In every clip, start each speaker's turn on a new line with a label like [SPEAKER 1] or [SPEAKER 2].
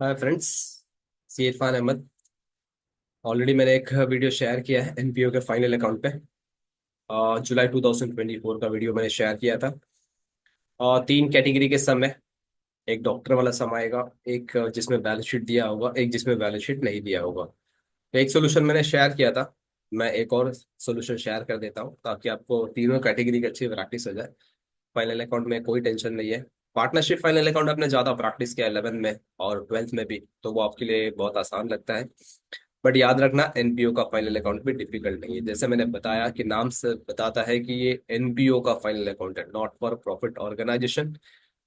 [SPEAKER 1] Hi friends, सी Irfan Ahmad. Already मैंने एक video share किया है एनपीओ के फाइनल अकाउंट पे। जुलाई 2024 का वीडियो मैंने शेयर किया था। और तीन कैटेगरी के सम है। एक डॉक्टर वाला सम आएगा, एक जिसमें बैलेंस शीट दिया होगा, एक जिसमें बैलेंस शीट नहीं दिया होगा। तो एक सोल्यूशन मैंने शेयर किया था। मैं एक और सोल्यूशन शेयर कर देता हूँ ताकि आपको तीनों कैटेगरी की अच्छी प्रैक्टिस हो जाए। फाइनल अकाउंट में कोई टेंशन नहीं है। पार्टनरशिप फाइनल अकाउंट आपने ज्यादा प्रैक्टिस किया 11th में और 12th में भी, तो वो आपके लिए बहुत आसान लगता है। बट याद रखना, एनपीओ का फाइनल अकाउंट भी डिफिकल्ट नहीं है। जैसे मैंने बताया कि नाम से बताता है कि ये एनपीओ का फाइनल अकाउंट है, नॉट फॉर प्रॉफिट ऑर्गेनाइजेशन।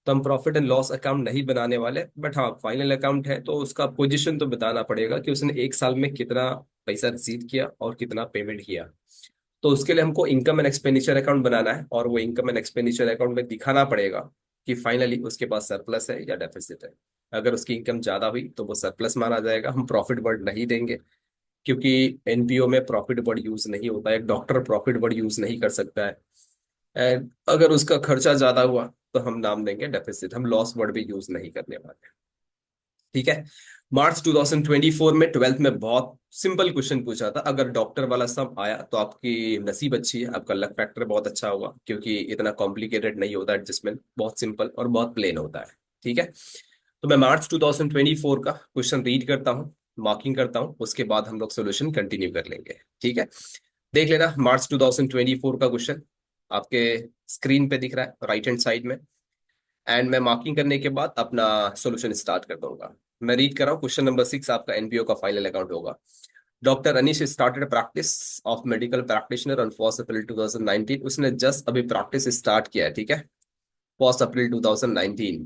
[SPEAKER 1] तो हम प्रॉफिट एंड लॉस अकाउंट नहीं बनाने वाले, बट हाँ फाइनल अकाउंट है तो उसका पोजीशन तो बताना पड़ेगा कि उसने एक साल में कितना पैसा रिसीव किया और कितना पेमेंट किया। तो उसके लिए हमको इनकम एंड एक्सपेंडिचर अकाउंट बनाना है और वो इनकम एंड एक्सपेंडिचर अकाउंट में दिखाना पड़ेगा कि फाइनली उसके पास सरप्लस है या डेफिसिट है। अगर उसकी इनकम ज्यादा हुई तो वो सरप्लस माना जाएगा, हम प्रॉफिट वर्ड नहीं देंगे। क्योंकि एनपीओ में प्रॉफिट वर्ड यूज नहीं होता है, एक डॉक्टर प्रॉफिट वर्ड यूज नहीं कर सकता है। एंड अगर उसका खर्चा ज्यादा हुआ तो हम नाम देंगे डेफिसिट, हम लॉस वर्ड भी यूज नहीं करने वाले। ठीक है। मार्च 2024 में 12th में बहुत सिंपल क्वेश्चन पूछा था। अगर डॉक्टर वाला सम आया तो आपकी नसीब अच्छी है, आपका लक फैक्टर बहुत अच्छा होगा, क्योंकि इतना कॉम्प्लिकेटेड नहीं होता एडजस्टमेंट, बहुत सिंपल और बहुत प्लेन होता है। ठीक है। तो मैं मार्च 2024 का क्वेश्चन रीड करता हूँ, मार्किंग करता हूँ, उसके बाद हम लोग सोल्यूशन कंटिन्यू कर लेंगे। ठीक है। देख लेना मार्च 2024 का क्वेश्चन आपके स्क्रीन पे दिख रहा है राइट हैंड साइड में। एंड मैं मार्किंग करने के बाद अपना सॉल्यूशन स्टार्ट कर दूंगा। मैं रीड कर रहा हूँ, क्वेश्चन नंबर 6 आपका एनपीओ का फाइनल अकाउंट होगा। Doctor Anish started practice of medical practitioner on 1 अप्रैल 2019। उसने जस्ट अभी प्रैक्टिस स्टार्ट किया है। ठीक है। 1 अप्रैल 2019।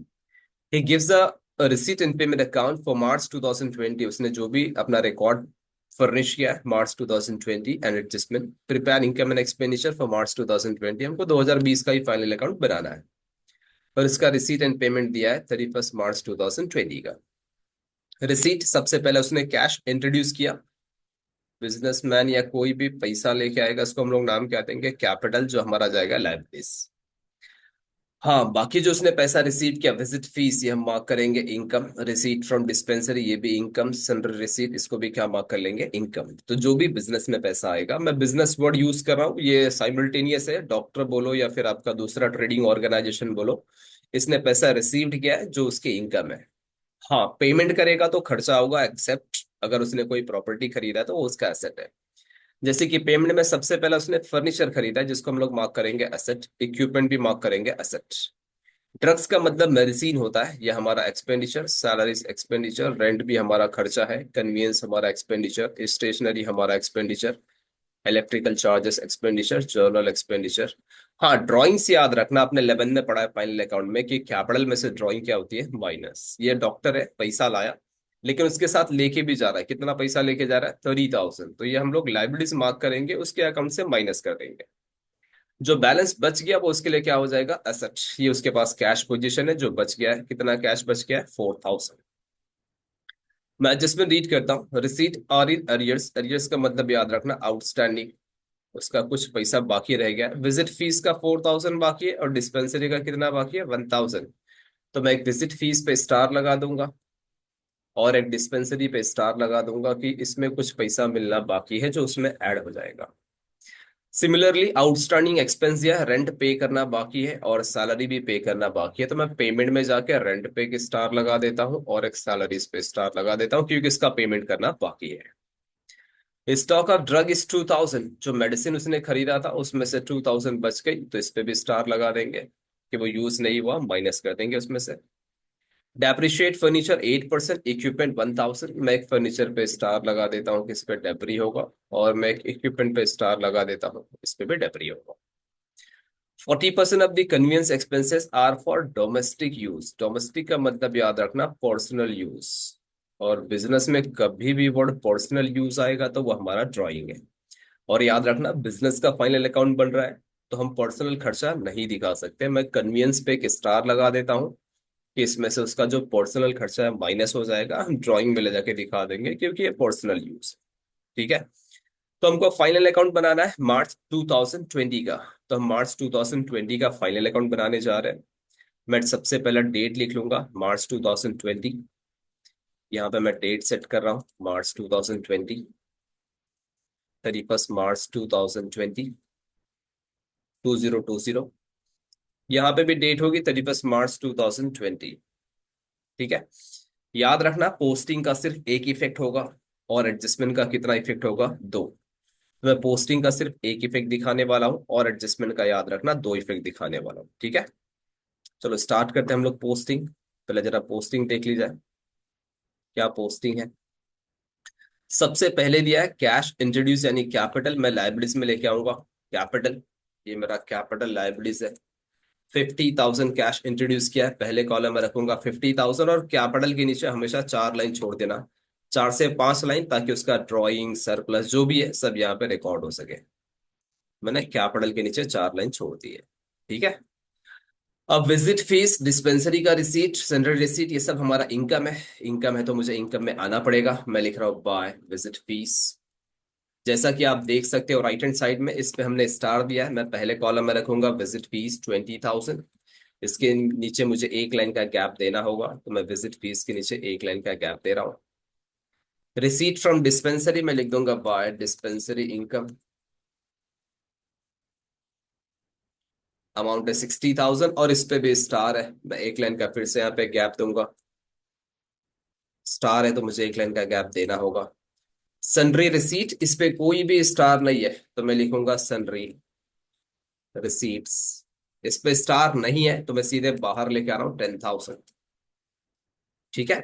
[SPEAKER 1] He gives a receipt and payment account for March 2020। उसने जो भी अपना रिकॉर्ड फर्निश किया है मार्च 2020 and adjustment, prepare income and expenditure for March 2020। हमको 2020 का ही फाइनल अकाउंट बनाना है। और इसका रिसीट एंड पेमेंट दिया है 31 मार्च 2020 का। रिसीट सबसे पहले उसने कैश इंट्रोड्यूस किया। बिजनेसमैन या कोई भी पैसा लेके आएगा, इसको हम लोग नाम क्या देंगे, कैपिटल, जो हमारा जाएगा लाइबिलिटीज। हाँ, बाकी जो उसने पैसा रिसीव किया, विजिट फीस, ये हम मार्क करेंगे इनकम। रिसीट फ्रॉम डिस्पेंसरी, ये भी इनकम। सेंट्रल रिसीट, इसको भी क्या मार्क कर लेंगे, इनकम। तो जो भी बिजनेस में पैसा आएगा, मैं बिजनेस वर्ड यूज कर रहा हूँ, ये साइमल्टेनियस है, डॉक्टर बोलो या फिर आपका दूसरा ट्रेडिंग ऑर्गेनाइजेशन बोलो, इसने पैसा रिसीव्ड किया है जो उसकी इनकम है। हाँ, पेमेंट करेगा तो खर्चा होगा, एक्सेप्ट अगर उसने कोई प्रॉपर्टी खरीदा है तो वो उसका एसेट है। जैसे कि पेमेंट में सबसे पहले उसने फर्नीचर खरीदा है, जिसको हम लोग मार्क करेंगे एसेट। इक्विपमेंट भी मार्क करेंगे एसेट। ड्रग्स का मतलब मेडिसिन होता है, यह हमारा एक्सपेंडिचर। सैलरीज एक्सपेंडिचर, रेंट भी हमारा खर्चा है। कन्वीनियंस हमारा एक्सपेंडिचर। स्टेशनरी हमारा expenditure. Electrical charges expenditure. Journal expenditure. हाँ, ड्राइंग से याद रखना, आपने 11 में पढ़ा है फाइनल अकाउंट में कि कैपिटल में से ड्राइंग क्या होती है, माइनस। ये डॉक्टर है, पैसा लाया, लेकिन उसके साथ लेके भी जा रहा है। कितना पैसा लेके जा रहा है, 30,000। तो ये हम लोग लाइबिलिटीज मार्क करेंगे, उसके अकाउंट से माइनस कर देंगे। जो बैलेंस बच गया वो उसके लिए क्या हो जाएगा, एसेट। ये उसके पास कैश पोजीशन है जो बच गया है। कितना कैश बच गया है, 4,000। मैं जिसमें रीड करता हूँ, receipt are in arrears. Arrears का मतलब याद रखना, आउटस्टैंडिंग। उसका कुछ पैसा बाकी रह गया। विजिट फीस का 4,000 बाकी है और डिस्पेंसरी का कितना बाकी है, 1,000। तो मैं एक विजिट फीस पे स्टार लगा दूंगा और एक डिस्पेंसरी पे स्टार लगा दूंगा कि इसमें कुछ पैसा मिलना बाकी है जो उसमें ऐड हो जाएगा। सिमिलरली आउटस्टैंडिंग एक्सपेंस या रेंट पे करना बाकी है और सैलरी भी पे करना बाकी है, तो मैं पेमेंट में जाके रेंट पे के स्टार लगा देता हूँ और एक सैलरीज पे स्टार लगा देता हूँ, क्योंकि इसका पेमेंट करना बाकी है। Stock of drug is 2,000। जो मेडिसिन उसने खरीदा था उसमें से 2,000 बच गई, तो इस पे भी स्टार लगा देंगे कि वो यूज नहीं हुआ, माइनस कर देंगे उसमें से। Depreciate furniture 8%। इक्विपमेंट 1,000। मैं एक फर्नीचर पे स्टार लगा देता हूँ कि इस पे डेप्री होगा, और मैं एक इक्विपमेंट पे स्टार लगा देता हूँ, इस पे भी डेप्री होगा। 40% of the convenience expenses are for domestic use. Domestic का मतलब याद रखना, पर्सनल यूज। और बिजनेस में कभी भी वर्ड पर्सनल यूज आएगा तो वो हमारा ड्राइंग है। और याद रखना, बिजनेस का फाइनल अकाउंट बन रहा है तो हम पर्सनल खर्चा नहीं दिखा सकते। मैं कन्वीनियंस पे एक स्टार लगा देता हूँ कि इसमें से उसका जो पर्सनल खर्चा है माइनस हो जाएगा, हम ड्राइंग में ले जाके दिखा देंगे क्योंकि ये पर्सनल यूज है। ठीक है। तो हमको फाइनल अकाउंट बनाना है मार्च 2020 का। तो हम मार्च 2020 का फाइनल अकाउंट बनाने जा रहे हैं। मैं सबसे पहला डेट लिख लूंगा, मार्च 2020। यहाँ पे मैं डेट सेट कर रहा हूँ मार्च 2020, 31 मार्च 2020, 2020। यहाँ पे भी डेट होगी 31 मार्च 2020। ठीक है। याद रखना पोस्टिंग का सिर्फ एक इफेक्ट होगा और एडजस्टमेंट का कितना इफेक्ट होगा, दो। तो मैं पोस्टिंग का सिर्फ एक इफेक्ट दिखाने वाला हूँ और एडजस्टमेंट का याद रखना दो इफेक्ट दिखाने वाला हूँ। ठीक है, चलो स्टार्ट करते हैं हम लोग पोस्टिंग। पहले जरा पोस्टिंग देख ली जाए, क्या पोस्टिंग है। सबसे पहले दिया है कैश इंट्रोड्यूस यानी कैपिटल, मैं लाइबिलिटीज में लेके आऊंगा कैपिटल। ये मेरा कैपिटल लाइबिलिटीज है। 50,000 कैश इंट्रोड्यूस किया है, पहले कॉलम में रखूंगा 50,000 और कैपिटल के नीचे हमेशा 4 लाइन छोड़ देना, 4 से 5 लाइन, ताकि उसका ड्रॉइंग सरप्लस जो भी है सब यहाँ पे रिकॉर्ड हो सके। मैंने कैपिटल के नीचे 4 लाइन छोड़ दी है। ठीक है। अब विजिट फीस, डिस्पेंसरी का रिसीट, सेंट्रल रिसीट, ये सब हमारा इनकम है। इनकम है तो मुझे इनकम में आना पड़ेगा। मैं लिख रहा हूँ बाय विजिट फीस। जैसा कि आप देख सकते हो राइट हैंड साइड में इस पे हमने स्टार दिया है। मैं पहले कॉलम में रखूंगा विजिट फीस 20,000। इसके नीचे मुझे 1 लाइन का गैप देना होगा, तो मैं विजिट फीस के नीचे 1 लाइन का गैप दे रहा हूँ। रिसीट फ्रॉम डिस्पेंसरी मैं लिख दूंगा बाय डिस्पेंसरी इनकम। अमाउंट है 60,000 और इस पे भी स्टार है, मैं 1 लाइन का फिर से यहाँ पे गैप दूंगा। स्टार है तो मुझे 1 लाइन का गैप देना होगा। सनरी रिसीट, इस पे कोई भी स्टार नहीं है तो मैं लिखूंगा सनरी रिसीट्स। इस पे स्टार नहीं है तो मैं सीधे बाहर लेके आ रहा हूँ 10,000। ठीक है।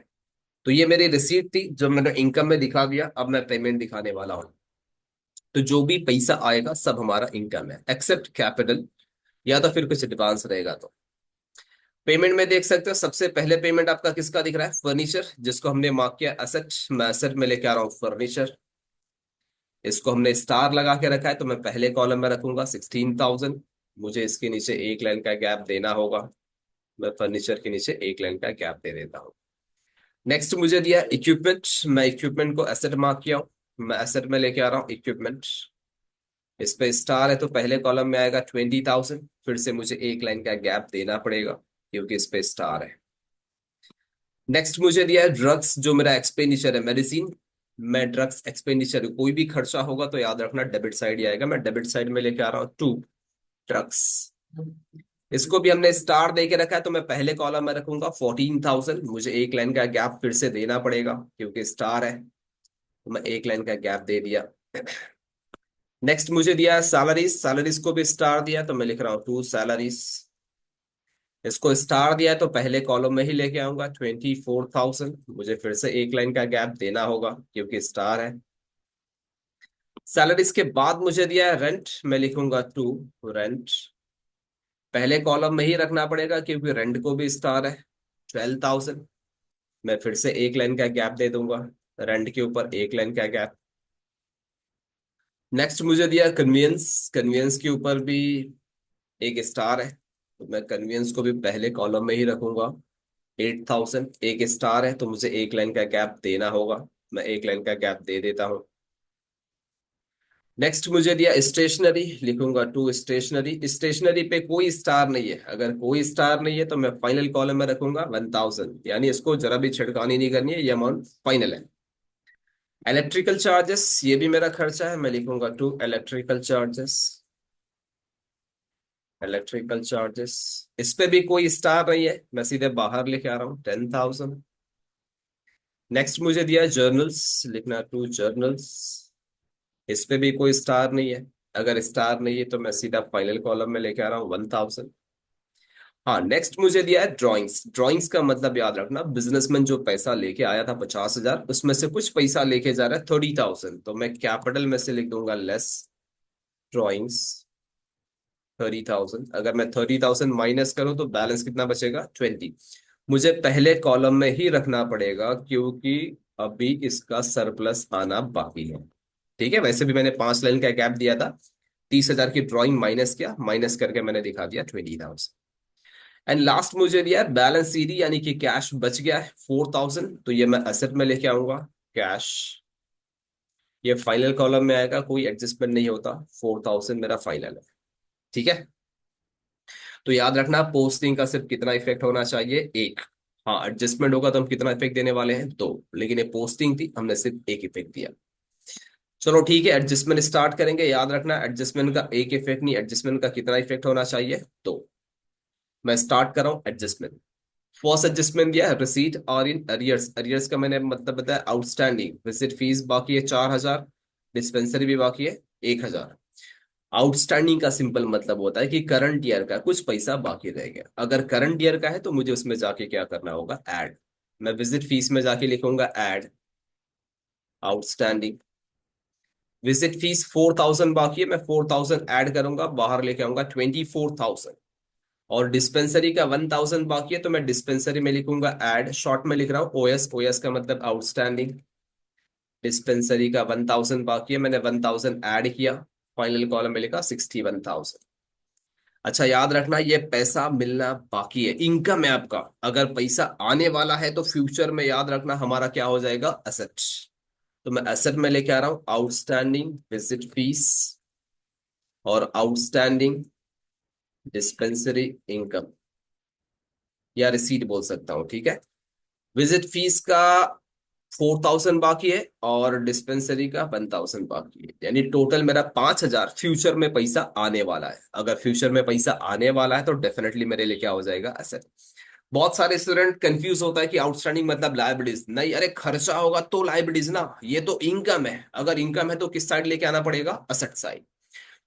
[SPEAKER 1] तो ये मेरी रिसीट थी जो मैंने इनकम में दिखा दिया। अब मैं पेमेंट दिखाने वाला हूँ। तो जो भी पैसा आएगा सब हमारा इनकम है एक्सेप्ट कैपिटल, या तो फिर कुछ एडवांस रहेगा। तो पेमेंट में देख सकते हो सबसे पहले पेमेंट आपका किसका दिख रहा है, फर्नीचर, जिसको हमने मार्क किया एसेट। मैं एसेट में लेके आ रहा हूँ फर्नीचर। इसको हमने स्टार लगा के रखा है तो मैं पहले कॉलम में रखूंगा 16,000। मुझे इसके नीचे 1 लाइन का गैप देना होगा। मैं फर्नीचर के नीचे 1 लाइन का गैप दे देता हूँ। नेक्स्ट मुझे दिया इक्विपमेंट, मैं इक्विपमेंट को एसेट मार्क किया हूँ। मैं एसेट में लेके आ रहा हूँ इक्विपमेंट। इस पे स्टार है तो पहले कॉलम में आएगा 20,000। फिर से मुझे 1 लाइन का गैप देना पड़ेगा क्योंकि इस पे स्टार है। नेक्स्ट मुझे दिया है ड्रग्स, जो मेरा एक्सपेंडिचर है मेडिसिन। मैं ड्रग्स एक्सपेंडिचर कोई भी खर्चा होगा तो याद रखना डेबिट साइड ही आएगा। मैं डेबिट साइड में लेके आ रहा हूँ टू ड्रग्स। इसको भी हमने स्टार दे के रखा है तो मैं पहले कॉलम में रखूंगा 14,000। मुझे 1 लाइन का गैप फिर से देना पड़ेगा क्योंकि स्टार है, तो मैं 1 लाइन का गैप दे दिया। नेक्स्ट मुझे दिया है सैलरीज, सैलरीज को भी स्टार दिया तो मैं लिख रहा हूँ टू सैलरीज। इसको स्टार दिया है तो पहले कॉलम में ही लेके आऊंगा 24,000। मुझे फिर से 1 लाइन का गैप देना होगा क्योंकि स्टार है। सैलरीज के बाद मुझे दिया है रेंट, मैं लिखूंगा टू रेंट। पहले कॉलम में ही रखना पड़ेगा क्योंकि रेंट को भी स्टार है 12,000। मैं फिर से 1 लाइन का गैप दे दूंगा, रेंट के ऊपर 1 लाइन का गैप। नेक्स्ट मुझे दिया कन्वीनियंस, कन्वीनियंस के ऊपर भी एक स्टार है तो मैं कन्वीनियंस को भी पहले कॉलम में ही रखूंगा 8,000। एक स्टार है तो मुझे 1 लाइन का गैप देना होगा, मैं 1 लाइन का गैप दे देता हूँ। नेक्स्ट मुझे दिया स्टेशनरी, लिखूंगा टू स्टेशनरी। स्टेशनरी पे कोई स्टार नहीं है, अगर कोई स्टार नहीं है तो मैं फाइनल कॉलम में रखूंगा 1,000, यानी इसको जरा भी छिड़कानी नहीं करनी है, ये अमाउंट फाइनल है। इलेक्ट्रिकल चार्जेस, ये भी मेरा खर्चा है, मैं लिखूंगा to electrical charges. Electrical charges, इस पे भी कोई स्टार नहीं है, मैं सीधे बाहर लेके आ रहा हूँ 10,000। नेक्स्ट मुझे दिया जर्नल्स, लिखना टू जर्नल्स। इस पे भी कोई स्टार नहीं है, अगर स्टार नहीं है तो मैं सीधा फाइनल कॉलम में लेके आ रहा हूँ 1,000। हाँ, नेक्स्ट मुझे दिया है ड्राइंग्स। ड्राइंग्स का मतलब याद रखना, बिजनेसमैन जो पैसा लेके आया था 50,000, उसमें से कुछ पैसा लेके जा रहा है 30,000, तो मैं कैपिटल में से लिख दूंगा लेस ड्राइंग्स 30,000। अगर मैं 30,000 माइनस करूं तो बैलेंस कितना बचेगा 20। मुझे पहले कॉलम में ही रखना पड़ेगा क्योंकि अभी इसका सरप्लस आना बाकी है। ठीक है, वैसे भी मैंने 5 लाइन का गैप दिया था। 30,000 की ड्राइंग माइनस किया, माइनस करके मैंने दिखा दिया 20,000। एंड लास्ट मुझे दिया बैलेंस सीडी यानी कि कैश बच गया है 4,000, तो ये मैं एसेट में लेके आऊंगा कैश। ये फाइनल कॉलम में आएगा, कोई एडजस्टमेंट नहीं होता, 4,000 मेरा फाइनल है। ठीक है। तो याद रखना पोस्टिंग का सिर्फ कितना इफेक्ट होना चाहिए, एक। हाँ, एडजस्टमेंट होगा तो हम कितना इफेक्ट देने वाले हैं? दो। लेकिन ये पोस्टिंग थी, हमने सिर्फ एक इफेक्ट दिया। चलो ठीक है, एडजस्टमेंट स्टार्ट करेंगे। याद रखना, एडजस्टमेंट का एक इफेक्ट नहीं, एडजस्टमेंट का कितना इफेक्ट होना चाहिए? दो। मैं स्टार्ट कर रहा हूँ एडजस्टमेंट। फर्स्ट एडजस्टमेंट दिया है रिसीट और इन अरियर्स। अरियर्स का मैंने मतलब बताया आउटस्टैंडिंग। विजिट फीस बाकी है 4,000, डिस्पेंसरी भी बाकी है 1,000। आउटस्टैंडिंग का सिंपल मतलब होता है कि करंट ईयर का कुछ पैसा बाकी रह गया। अगर करंट ईयर का है तो मुझे उसमें जाके क्या करना होगा? ऐड। मैं विजिट फीस में जाके लिखूंगा ऐड आउटस्टैंडिंग। विजिट फीस 4,000 बाकी है, मैं 4,000 ऐड करूंगा, बाहर लेके आऊंगा 24,000। और डिस्पेंसरी का 1,000 बाकी है, तो मैं डिस्पेंसरी में लिखूंगा ऐड, शॉर्ट में लिख रहा हूँ ओएस। ओएस का मतलब आउटस्टैंडिंग। डिस्पेंसरी का 1,000 बाकी है, मैंने 1,000 ऐड किया, फाइनल कॉलम में लिखा 61,000। अच्छा याद रखना, ये पैसा मिलना बाकी है, इनकम है आपका। अगर पैसा आने वाला है तो फ्यूचर में याद रखना हमारा क्या हो जाएगा? असेट। तो मैं एसेट में लेके आ रहा हूं आउटस्टैंडिंग विजिट फीस और आउटस्टैंडिंग डिस्पेंसरी इनकम, या रिसीट बोल सकता हूँ, ठीक है। विजिट फीस का 4,000 बाकी है और डिस्पेंसरी का 1,000 बाकी है, यानी टोटल मेरा 5,000 फ्यूचर में पैसा आने वाला है। अगर फ्यूचर में पैसा आने वाला है तो डेफिनेटली मेरे लिए क्या हो जाएगा? एसेट। बहुत सारे स्टूडेंट कंफ्यूज होता है कि आउटस्टैंडिंग मतलब लायबिलिटीज। नहीं, अरे खर्चा होगा तो लायबिलिटीज ना, ये तो इनकम है। अगर इनकम है तो किस साइड लेके आना पड़ेगा? Asset side.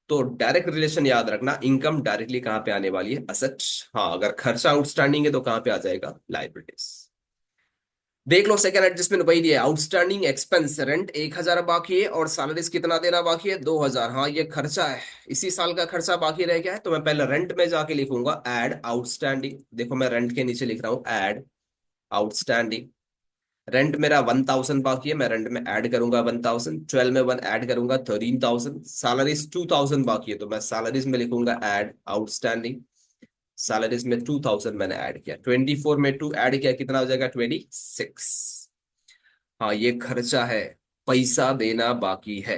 [SPEAKER 1] तो डायरेक्ट रिलेशन याद रखना, इनकम डायरेक्टली कहां पे आने वाली है? असेट। हाँ, अगर खर्चा आउटस्टैंडिंग है तो कहां पे आ जाएगा? लायबिलिटीज। देख लो सेकंड एडजस्टमेंट वही दिया, आउटस्टैंडिंग एक्सपेंस रेंट 1,000 बाकी है और सैलरीज कितना देना बाकी है? 2,000। हाँ, ये खर्चा है, इसी साल का खर्चा बाकी रह गया है, तो मैं पहले रेंट में जाके लिखूंगा ऐड आउटस्टैंडिंग। देखो मैं रेंट के नीचे लिख रहा हूँ ऐड आउटस्टैंडिंग। रेंट मेरा 1,000 बाकी है, मैं रेंट में ऐड करूंगा 1,000। 12 में 1 ऐड करूंगा 13,000। सैलरीज 2,000 बाकी है, तो मैं सैलरीज में लिखूंगा ऐड आउटस्टैंडिंग। सैलरीज में 2,000 मैंने ऐड किया, 24 में 2 ऐड किया, कितना हो जाएगा? 26। हाँ, ये खर्चा है, पैसा देना बाकी है।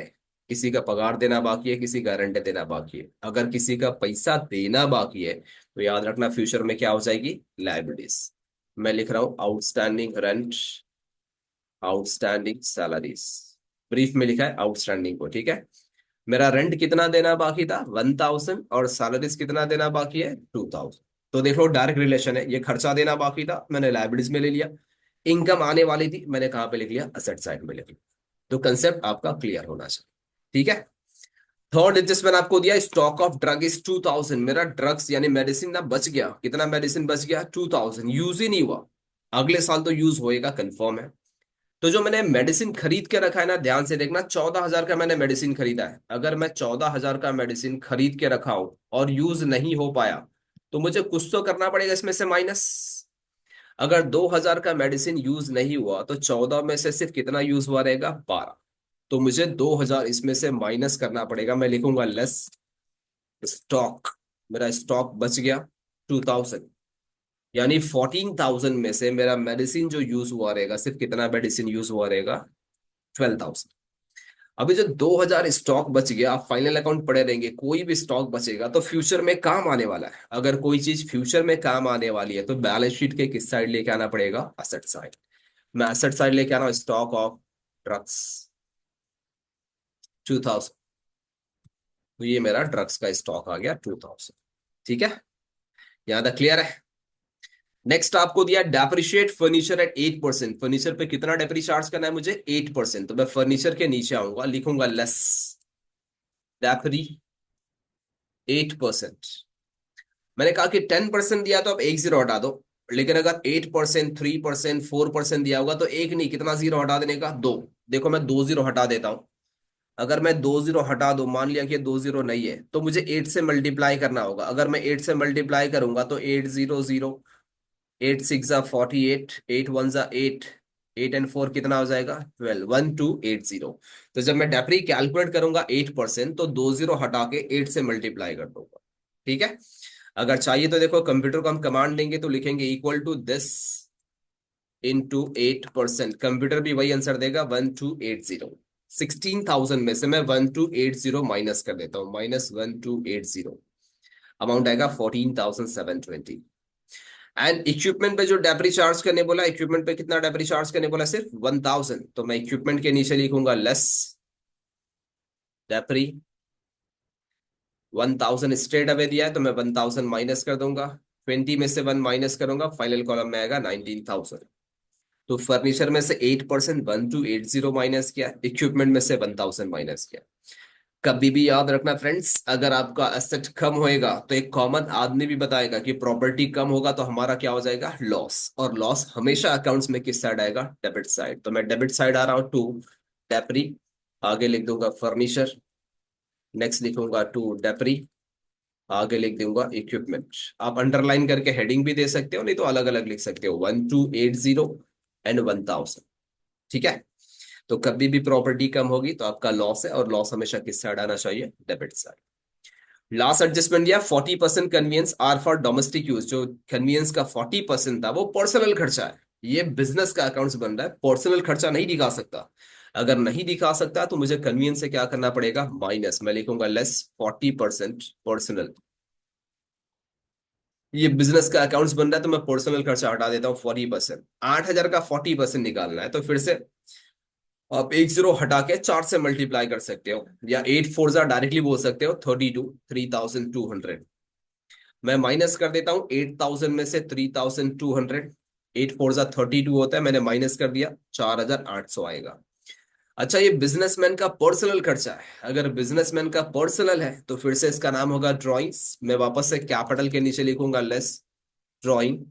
[SPEAKER 1] किसी का पगार देना बाकी है, किसी का रेंट देना बाकी है। अगर किसी का पैसा देना बाकी है तो याद रखना फ्यूचर में क्या हो जाएगी? लायबिलिटीज। मैं लिख रहा हूं outstanding rent, outstanding salaries. Brief में लिखा है आउटस्टैंडिंग को, ठीक है। मेरा रेंट कितना देना बाकी था? 1,000। और सैलरीज कितना देना बाकी है? 2,000। तो देख लो डायरेक्ट रिलेशन है, ये खर्चा देना बाकी था, मैंने लाइबिलिटीज में ले लिया। इनकम आने वाली थी, मैंने कहां पे लिख लिया? असेट साइड में लिख लिया। तो कंसेप्ट आपका क्लियर होना चाहिए, ठीक है। थर्ड एडजस्टमेंट आपको दिया, स्टॉक ऑफ ड्रग इज 2,000। मेरा ड्रग्स यानी मेडिसिन ना बच गया, कितना मेडिसिन बच गया? 2,000। यूज ही नहीं हुआ, अगले साल तो यूज होएगा कंफर्म है। तो जो मैंने मेडिसिन खरीद के रखा है ना, ध्यान से देखना, 14,000 का मैंने मेडिसिन खरीदा है। अगर मैं 14,000 का मेडिसिन खरीद के रखा हूं और यूज नहीं हो पाया तो मुझे कुछ तो करना पड़ेगा इसमें से माइनस। अगर 2,000 का मेडिसिन यूज नहीं हुआ तो 14 में से सिर्फ कितना यूज हुआ रहेगा? 12। तो मुझे 2,000 इसमें से माइनस करना पड़ेगा, मैं लिखूंगा लेस स्टॉक। मेरा स्टॉक बच गया 2,000, यानी 14,000 में से मेरा मेडिसिन जो यूज हुआ रहेगा, सिर्फ कितना मेडिसिन यूज हुआ रहेगा? 12,000। अभी जो 2,000 स्टॉक बच गया, आप फाइनल अकाउंट पढ़े रहेंगे, कोई भी स्टॉक बचेगा तो फ्यूचर में काम आने वाला है। अगर कोई चीज फ्यूचर में काम आने वाली है तो बैलेंस शीट के किस साइड लेके आना पड़ेगा? Asset side. मैं असेट साइड लेके आ रहा हूँ, स्टॉक ऑफ ड्रग्स 2,000। तो ये मेरा ड्रग्स का स्टॉक आ गया 2,000, ठीक है। यहाँ तक क्लियर है? नेक्स्ट आपको दिया डेप्रिशिएट फर्नीचर एट 8%। फर्नीचर पे कितना डेप्री चार्ज करना है मुझे? 8%। तो मैं फर्नीचर के नीचे आऊंगा, लिखूंगा लेस डेप्री 8%। मैंने कहा कि 10% दिया तो अब एक जीरो हटा दो, लेकिन अगर 8%, 3%, 4% दिया होगा तो एक नहीं, कितना जीरो हटा देने का? दो। देखो मैं दो जीरो हटा देता हूं। अगर मैं दो जीरो हटा दूं, मान लिया कि दो जीरो नहीं है, तो मुझे 8 से मल्टीप्लाई करना होगा। अगर मैं 8 से मल्टीप्लाई करूंगा तो 800, 8 6 48, 8 1 8, 8 and 4 कितना हो जाएगा? 12, 1280। तो जब मैं डेप्री कैलकुलेट करूंगा 8%, तो दो जीरो हटा के 8 से मल्टीप्लाई कर दूंगा, ठीक है। अगर चाहिए तो देखो कंप्यूटर को हम कमांड देंगे तो लिखेंगे equal to this into 8%। Computer भी वही आंसर देगा 1280। 16,000 में से मैं 1280 माइनस कर देता हूँ, -1280। अमाउंट आएगा 14,720। एंड इक्विपमेंट पे जो डेप्री चार्ज करने बोला, इक्विपमेंट पे कितना डेप्री चार्ज करने बोला, सिर्फ 1000। तो मैं इक्विपमेंट के नीचे लिखूंगा लेस डेप्री। 1000 स्ट्रेट अवे दिया है तो मैं 1000 माइनस कर दूंगा, 20 में से 1 माइनस करूंगा, फाइनल कॉलम में आएगा 19,000। तो फर्नीचर में से 8% 1280 माइनस किया, इक्विपमेंट में से 1000 माइनस किया। कभी भी याद रखना फ्रेंड्स, अगर आपका एसेट कम होएगा तो एक कॉमन आदमी भी बताएगा कि प्रॉपर्टी कम होगा तो हमारा क्या हो जाएगा, लॉस। और लॉस हमेशा अकाउंट्स में किस साइड आएगा, डेबिट साइड। तो मैं डेबिट साइड आ रहा हूँ टू डेप्री, आगे लिख दूंगा फर्नीचर, नेक्स्ट लिखूंगा टू डेप्री, आगे लिख दूंगा इक्विपमेंट। आप अंडरलाइन करके हेडिंग भी दे सकते हो, नहीं तो अलग अलग लिख सकते हो, 1280 एंड 1000। ठीक है। तो कभी भी प्रॉपर्टी कम होगी तो आपका लॉस है, और लॉस हमेशा किस साइड आना चाहिए, डेबिट साइड। लास्ट एडजस्टमेंट दिया 40% convenience are for domestic use. जो कन्वीनियंस का 40% था वो पर्सनल खर्चा है। ये बिजनेस का अकाउंट्स बन रहा है, पर्सनल खर्चा नहीं दिखा सकता। अगर नहीं दिखा सकता तो मुझे कन्वीनियंस से क्या करना पड़ेगा, माइनस। मैं लिखूंगा लेस 40% पर्सनल। ये बिजनेस का अकाउंट्स बन रहा है तो मैं पर्सनल खर्चा हटा देता हूँ 40%। 8000 का 40% निकालना है तो फिर से आप 10 हटा के 4 से मल्टीप्लाई कर सकते हो, या 8 4 डायरेक्टली बोल सकते हो, 32 3200। मैं माइनस कर देता हूँ 8000 में से 3200। 8 4 32 होता है, मैंने माइनस कर दिया, 4800 आएगा। अच्छा, ये बिजनेसमैन का पर्सनल खर्चा है। अगर बिजनेसमैन का पर्सनल है तो फिर से इसका नाम होगा ड्राइंग्स। मैं वापस से कैपिटल के नीचे लिखूंगा लेस ड्राइंग,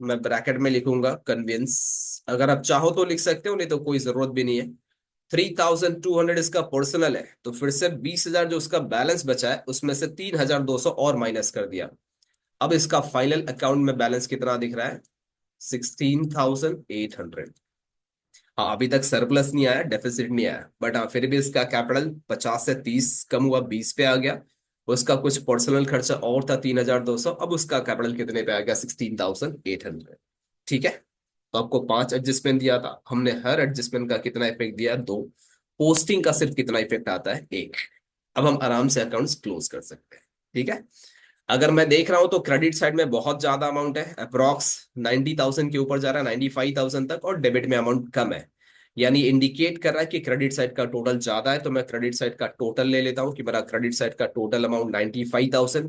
[SPEAKER 1] मैं ब्रैकेट में लिखूंगा कन्वेंस। अगर आप चाहो तो लिख सकते हो, नहीं तो कोई जरूरत भी नहीं है। 3200 इसका पर्सनल है तो फिर से 20,000 जो उसका बैलेंस बचा है उसमें से 3200 और माइनस कर दिया। अब इसका फाइनल अकाउंट में बैलेंस कितना दिख रहा है, 16,800। हाँ, अभी तक सरप्लस नहीं आया, डेफिसिट नहीं आया, बट हाँ फिर भी इसका कैपिटल 50 से 30 कम हुआ, 20 पे आ गया। उसका कुछ पर्सनल खर्चा और था 3,200, अब उसका कैपिटल कितने पे आ गया, 16,800। ठीक है। तो आपको 5 एडजस्टमेंट दिया था, हमने हर एडजस्टमेंट का कितना इफेक्ट दिया, 2। पोस्टिंग का सिर्फ कितना इफेक्ट आता है, 1। अब हम आराम से अकाउंट्स क्लोज कर सकते हैं। ठीक है। अगर मैं देख रहा हूं तो क्रेडिट साइड में बहुत ज्यादा अमाउंट है, अप्रॉक्स 90,000 के ऊपर जा रहा है, 95,000 तक, और डेबिट में अमाउंट कम है। यानी इंडिकेट कर रहा है कि क्रेडिट साइड का टोटल ज्यादा है। तो मैं क्रेडिट साइड का टोटल ले लेता हूं कि मेरा क्रेडिट साइड का टोटल अमाउंट 95,000।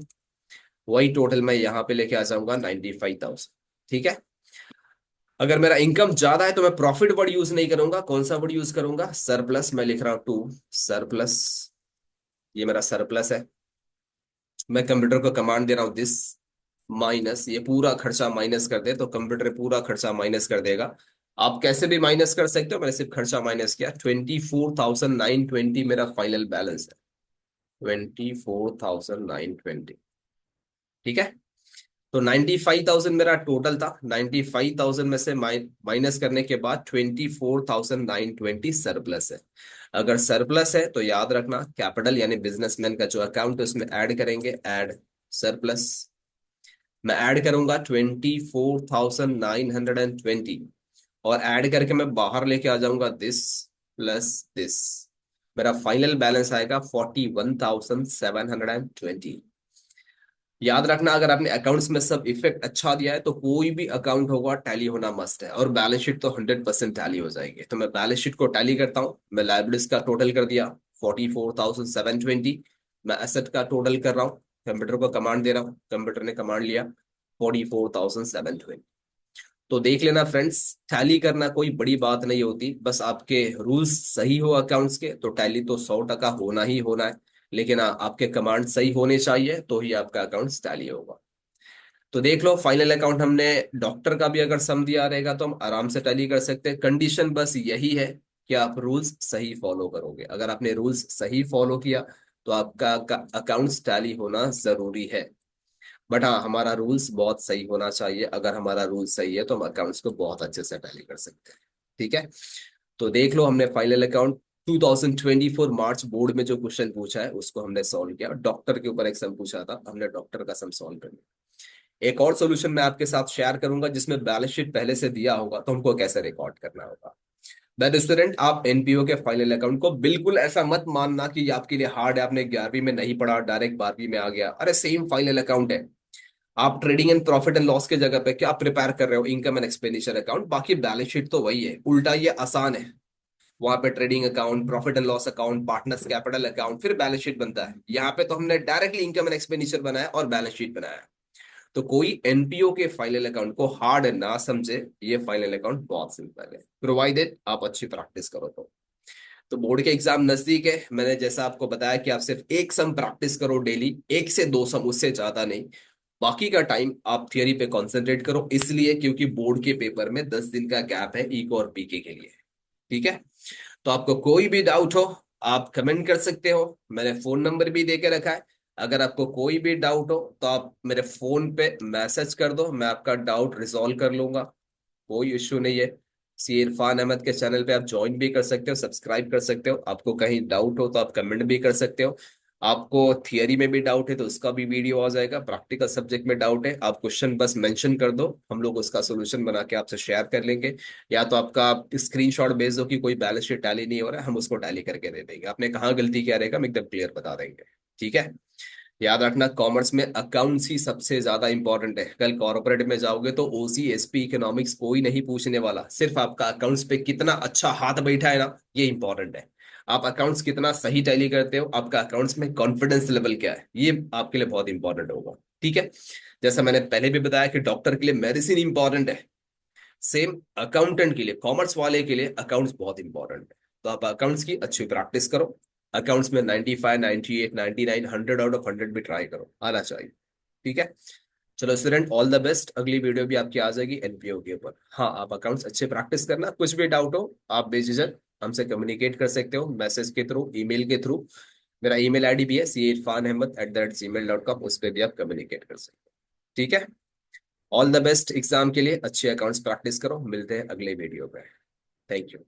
[SPEAKER 1] वही टोटल मैं यहाँ पे लेके आ जाऊंगा 95,000। ठीक है। अगर मेरा इनकम ज्यादा है तो मैं प्रॉफिट वर्ड यूज नहीं करूंगा, कौन सा वर्ड यूज करूंगा, सरप्लस। मैं लिख रहा हूं टू सरप्लस, ये मेरा सरप्लस है। मैं कंप्यूटर को कमांड दे रहा हूं दिस माइनस, ये पूरा खर्चा माइनस कर दे, तो कंप्यूटर पूरा खर्चा माइनस कर देगा। आप कैसे भी माइनस कर सकते हो, मैंने सिर्फ खर्चा माइनस किया। 24,920 मेरा फाइनल बैलेंस है, 24,920। ठीक है। तो 95,000 मेरा टोटल था, 95,000 में से माइनस करने के बाद 24,920 सरप्लस है। अगर सरप्लस है तो याद रखना कैपिटल यानी बिजनेसमैन का जो अकाउंट है उसमें ऐड करेंगे, ऐड सरप्लस। मैं ऐड करूंगा 24,920, और ऐड करके मैं बाहर लेके आ जाऊंगा दिस प्लस दिस। मेरा फाइनल बैलेंस आएगा 41,720। याद रखना, अगर आपने अकाउंट्स में सब इफेक्ट अच्छा दिया है तो कोई भी अकाउंट होगा टैली होना मस्ट है, और बैलेंस शीट तो 100% टैली हो जाएगी। तो मैं बैलेंस शीट को टैली करता हूँ। मैं लाइबिलिटीज का टोटल कर दिया 44,720। मैं एसेट का टोटल कर रहा हूँ, कंप्यूटर को कमांड दे रहा हूँ, कंप्यूटर ने कमांड लिया 44,720। तो देख लेना फ्रेंड्स, टैली करना कोई बड़ी बात नहीं होती, बस आपके रूल्स सही हो अकाउंट्स के तो टैली तो 100% होना ही होना है। लेकिन हाँ, आपके कमांड सही होने चाहिए तो ही आपका अकाउंट टैली होगा। तो देख लो, फाइनल अकाउंट हमने डॉक्टर का भी अगर सम दिया रहेगा तो हम आराम से टैली कर सकते हैं। कंडीशन बस यही है कि आप रूल्स सही फॉलो करोगे। अगर आपने रूल्स सही फॉलो किया तो आपका अकाउंट्स टैली होना जरूरी है। बट हाँ, हमारा रूल्स बहुत सही होना चाहिए। अगर हमारा रूल सही है तो हम अकाउंट्स को बहुत अच्छे से टैली कर सकते हैं। ठीक है। तो देख लो, हमने फाइनल अकाउंट 2024 मार्च बोर्ड में जो क्वेश्चन पूछा है उसको हमने सॉल्व किया। डॉक्टर के ऊपर एक सम पूछा था, हमने डॉक्टर का सम सॉल्व कर लिया। एक और सॉल्यूशन मैं आपके साथ शेयर करूंगा जिसमें बैलेंस शीट पहले से दिया होगा तो हमको कैसे रिकॉर्ड करना होगा। दैट स्टूडेंट, आप एनपीओ के फाइनल अकाउंट को बिल्कुल ऐसा मत मानना कि ये आपके लिए हार्ड है, आपने 11वीं में नहीं पढ़ा डायरेक्ट 12वीं में आ गया। अरे सेम फाइनल अकाउंट है। आप trading and profit and loss के जगह पे क्या प्रिपेयर कर रहे हो? Income and expenditure account. बाकी बैलेंस शीट तो वही है, उल्टा ये आसान है। वहां पे trading account, profit and loss account, partners capital account, फिर बैलेंस शीट बनता है। यहाँ पे तो हमने डायरेक्टली इनकम एंड एक्सपेंडिचर बनाया और बैलेंस शीट बनाया। तो कोई एनपीओ के फाइनल अकाउंट को हार्ड ना समझे, ये फाइनल अकाउंट बहुत सिंपल है, प्रोवाइडेड आप अच्छी प्रैक्टिस करो तो बोर्ड के एग्जाम नजदीक है। मैंने जैसा आपको बताया कि आप सिर्फ एक सम प्रैक्टिस करो डेली, एक से दो सम, उससे ज्यादा नहीं। बाकी का टाइम आप थियरी पे कंसंट्रेट करो, इसलिए क्योंकि बोर्ड के पेपर में 10 दिन का गैप है इको और पीके के लिए। ठीक है? तो आपको कोई भी डाउट हो, आप कमेंट कर सकते हो। मैंने फोन नंबर भी दे के रखा है। अगर आपको कोई भी डाउट हो तो आप मेरे फोन पे मैसेज कर दो, मैं आपका डाउट रिजॉल्व कर लूंगा। कोई इश्यू नहीं है। सी इरफान अहमद के चैनल पे आप ज्वाइन भी कर सकते हो, सब्सक्राइब कर सकते हो। आपको कहीं डाउट हो तो आप कमेंट भी कर सकते हो। आपको थियरी में भी डाउट है तो उसका भी वीडियो आ जाएगा। प्रैक्टिकल सब्जेक्ट में डाउट है, आप क्वेश्चन बस मेंशन कर दो, हम लोग उसका सोल्यूशन बना के आपसे शेयर कर लेंगे। या तो आपका स्क्रीनशॉट भेज दो कि कोई बैलेंस शीट टैली नहीं हो रहा है, हम उसको टैली करके दे देंगे। आपने कहाँ गलती किया रहेगा हम एकदम क्लियर बता देंगे। ठीक है? याद रखना, कॉमर्स में अकाउंट्स ही सबसे ज्यादा इंपॉर्टेंट है। कल कॉर्पोरेट में जाओगे तो ओसी एसपी इकोनॉमिक्स कोई नहीं पूछने वाला, सिर्फ आपका अकाउंट्स पे कितना अच्छा हाथ बैठा है ना, ये इंपॉर्टेंट है। आप अकाउंट्स कितना सही टैली करते हो, आपका अकाउंट्स में कॉन्फिडेंस लेवल क्या है, ये आपके लिए बहुत इंपॉर्टेंट होगा। ठीक है? जैसा मैंने पहले भी बताया कि डॉक्टर के लिए मेडिसिन इंपॉर्टेंट है, सेम अकाउंटेंट के लिए, कॉमर्स वाले के लिए अकाउंट्स बहुत इंपॉर्टेंट है। तो आप अकाउंट्स की अच्छी प्रैक्टिस करो। अकाउंट्स में 95, 98, 99, 100 आउट ऑफ 100 भी ट्राई करो, आना चाहिए। ठीक है? चलो स्टूडेंट, ऑल द बेस्ट। अगली वीडियो भी आपकी आ जाएगी एनपीओ के ऊपर। हाँ, आप अकाउंट्स अच्छे प्रैक्टिस करना। कुछ भी डाउट हो आप बेझिझक हमसे कम्युनिकेट कर सकते हो, मैसेज के थ्रू, ईमेल के थ्रू। मेरा ईमेल आईडी भी है cirfanahmad@gmail.com, उस पर भी आप कम्युनिकेट कर सकते हो। ठीक है? ऑल द बेस्ट एग्जाम के लिए। अच्छे अकाउंट्स प्रैक्टिस करो। मिलते हैं अगले वीडियो पे। Thank you.